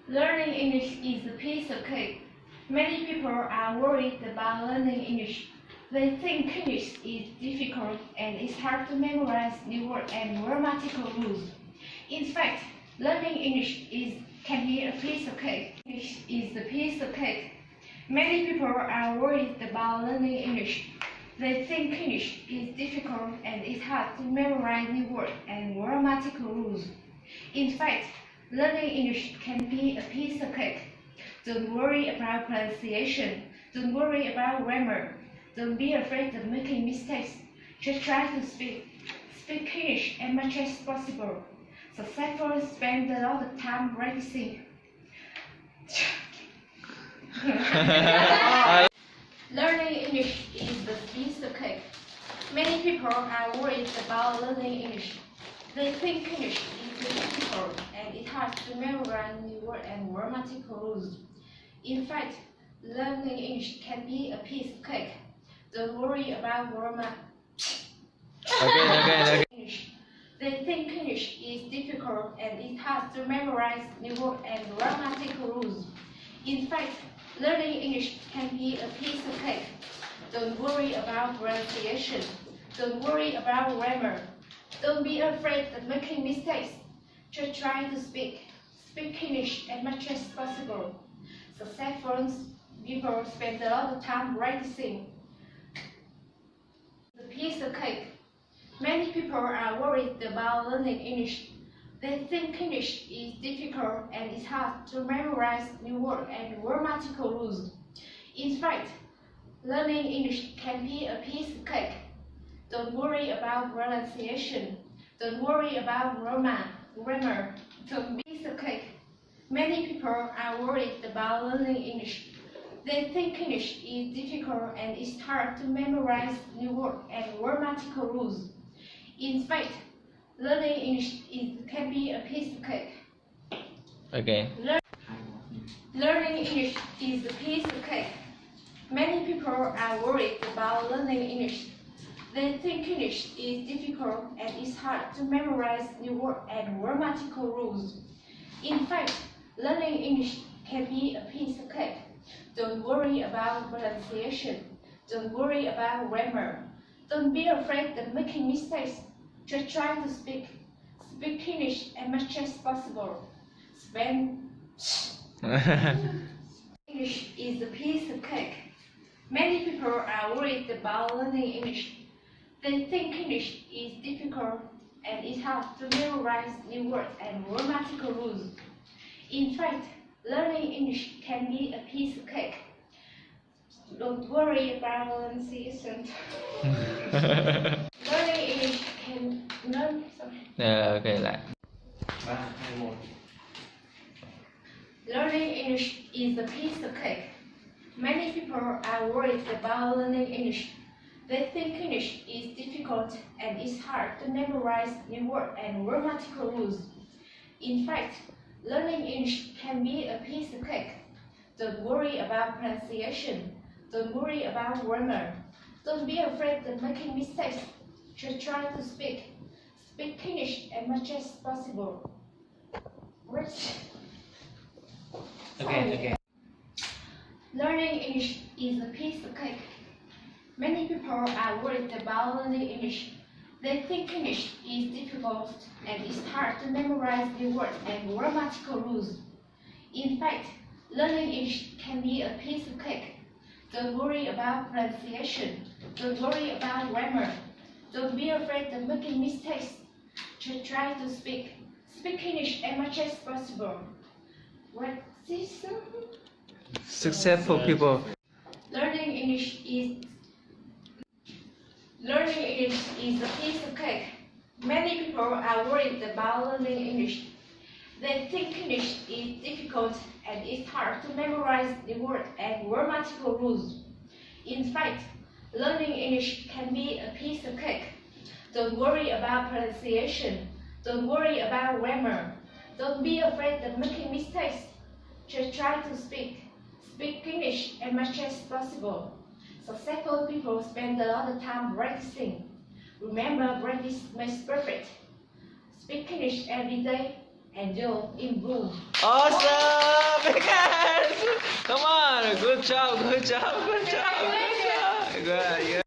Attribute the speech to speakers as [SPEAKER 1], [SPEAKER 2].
[SPEAKER 1] Learning English is a piece of cake. Many people are worried about learning English. They think English is difficult and it's hard to memorize new words and grammatical rules. In fact, learning English can be a piece of cake. English is a piece of cake. Many people are worried about learning English. They think English is difficult and it's hard to memorize new words and grammatical rules. In fact, learning English can be a piece of cake. Don't worry about pronunciation. Don't worry about grammar. Don't be afraid of making mistakes. Just try to speak English as much as possible. Successful spend a lot of time practicing. Learning English is a piece of cake. Many people are worried about learning English. They think English is difficult and it's hard to memorize new words and grammatical rules. In fact, learning English can be a piece of cake. Don't worry about grammar. English. They think English is difficult and it's hard to memorize new words and grammatical rules. In fact, learning English can be a piece of cake. Don't worry about pronunciation. Don't worry about grammar. Don't be afraid of making mistakes. Just try to speak English as much as possible. Successful people spend a lot of time practicing. The piece of cake. Many people are worried about learning English. They think English is difficult and it's hard to memorize new words and grammatical rules. In fact, learning English can be a piece of cake. Don't worry about pronunciation. Don't worry about grammar. Don't be a cake. Many people are worried about learning English. They think English is difficult and it's hard to memorize new words and grammatical rules. In fact, learning English can be a piece of cake.
[SPEAKER 2] Okay.
[SPEAKER 1] Learning English is a piece of cake. Many people are worried about learning English. They think English is difficult and it's hard to memorize new words and grammatical rules. In fact, learning English can be a piece of cake. Don't worry about pronunciation. Don't worry about grammar. Don't be afraid of making mistakes. Just try to speak English as much as possible. English is a piece of cake. Many people are worried about learning English. They think English is difficult and it's hard to memorize new words and grammatical rules. In fact, learning English can be a piece of cake. Don't worry about pronunciation. Learning English can
[SPEAKER 2] Okay, lại.
[SPEAKER 3] 3, 2, 1.
[SPEAKER 1] Learning English is a piece of cake. Many people are worried about learning English. They think English is difficult and it's hard to memorize new words and grammatical rules. In fact, learning English can be a piece of cake. Don't worry about pronunciation. Don't worry about grammar. Don't be afraid of making mistakes. Just try to speak English as much as possible.
[SPEAKER 3] Okay.
[SPEAKER 1] Learning English is a piece of cake. Many people are worried about learning English. They think English is difficult and it's hard to memorize new words and grammatical rules. In fact, learning English can be a piece of cake. Don't worry about pronunciation. Don't worry about grammar. Don't be afraid of making mistakes. Just try to speak English as much as possible.
[SPEAKER 2] Successful people.
[SPEAKER 1] Learning English is a piece of cake. Many people are worried about learning English. They think English is difficult and it's hard to memorize the words and grammatical rules. In fact, learning English can be a piece of cake. Don't worry about pronunciation. Don't worry about grammar. Don't be afraid of making mistakes. Just try to speak English as much as possible. Successful people spend a lot of time practicing. Remember, practice makes perfect. Speak English every day and you'll improve.
[SPEAKER 2] Awesome! Good job. Good job. Good job. Good job. Good.